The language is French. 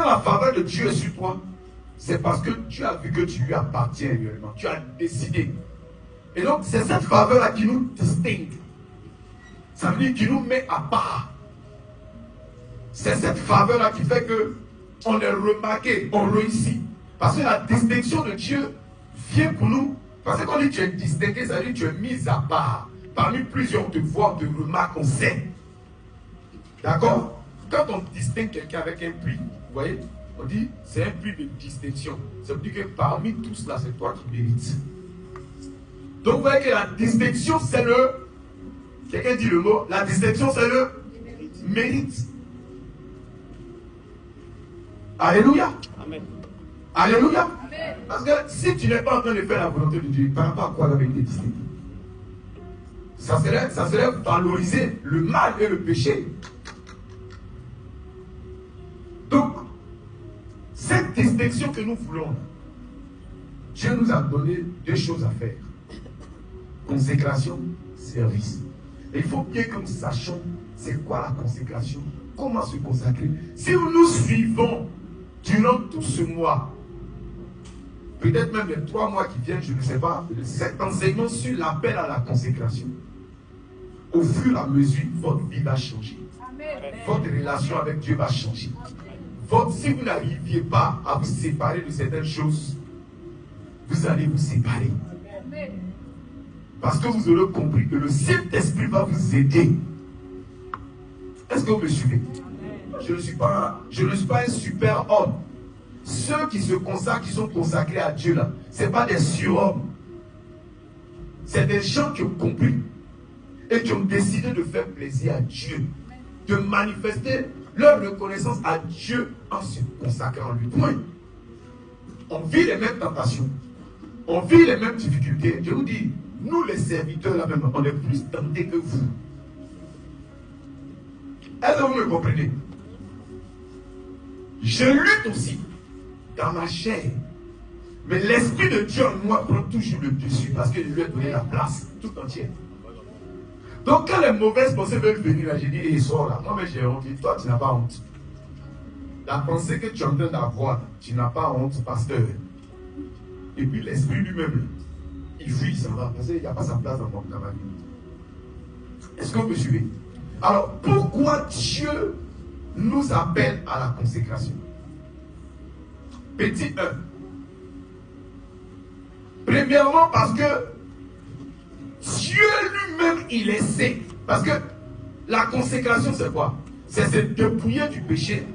la faveur de Dieu est sur toi, c'est parce que tu as vu que tu lui appartiens réellement. Tu as décidé. Et donc, c'est cette faveur-là qui nous distingue. Ça veut dire qu'il nous met à part. C'est cette faveur-là qui fait que on est remarqué, on réussit. Parce que la distinction de Dieu vient pour nous. Parce que quand on dit que tu es distingué, ça veut dire que tu es mis à part. Parmi plusieurs, on te voit, on te remarque, on sait. D'accord? Quand on distingue quelqu'un avec un prix, vous voyez, on dit c'est un prix de distinction. Ça veut dire que parmi tout cela, c'est toi qui mérites. Donc vous voyez que la distinction, c'est le... Quelqu'un dit le mot, la distinction, c'est le mérite. Alléluia. Amen. Alléluia. Amen. Parce que si tu n'es pas en train de faire la volonté de Dieu, par rapport à quoi avec été distingué? Ça serait valoriser le mal et le péché. Donc, cette distinction que nous voulons, Dieu nous a donné deux choses à faire. Consécration, service. Et il faut bien que nous sachions c'est quoi la consécration, comment se consacrer. Si nous suivons durant tout ce mois, peut-être même les 3 mois qui viennent, je ne sais pas, cet enseignement sur l'appel à la consécration, au fur et à mesure, votre vie va changer. Amen. Votre relation avec Dieu va changer. Si vous n'arriviez pas à vous séparer de certaines choses, vous allez vous séparer. Amen. Parce que vous aurez compris que le Saint-Esprit va vous aider. Est-ce que vous me suivez? Je ne suis pas un super homme. Ceux qui se consacrent, qui sont consacrés à Dieu là, ce n'est pas des surhommes. C'est des gens qui ont compris et qui ont décidé de faire plaisir à Dieu, de manifester leur reconnaissance à Dieu en se consacrant à lui. Point. On vit les mêmes tentations, on vit les mêmes difficultés. Je vous dis, nous les serviteurs là même, on est plus tentés que vous. Est-ce que vous me comprenez? Je lutte aussi dans ma chair. Mais l'Esprit de Dieu en moi prend toujours le dessus parce que je lui ai donné la place tout entière. Donc quand les mauvaises pensées veulent venir là, j'ai dit, hey, sors là. Moi, mais j'ai honte. Toi, tu n'as pas honte. La pensée que tu es en train d'avoir, tu n'as pas honte, pasteur. Et puis l'Esprit lui-même, il fuit, il s'en va. Parce qu'il n'y a pas sa place dans mon travail. Est-ce que vous me suivez? Alors, pourquoi Dieu nous appelle à la consécration? Petit 1. Premièrement, parce que Dieu lui-même, il essaie. Parce que la consécration, c'est quoi? C'est se dépouiller du péché.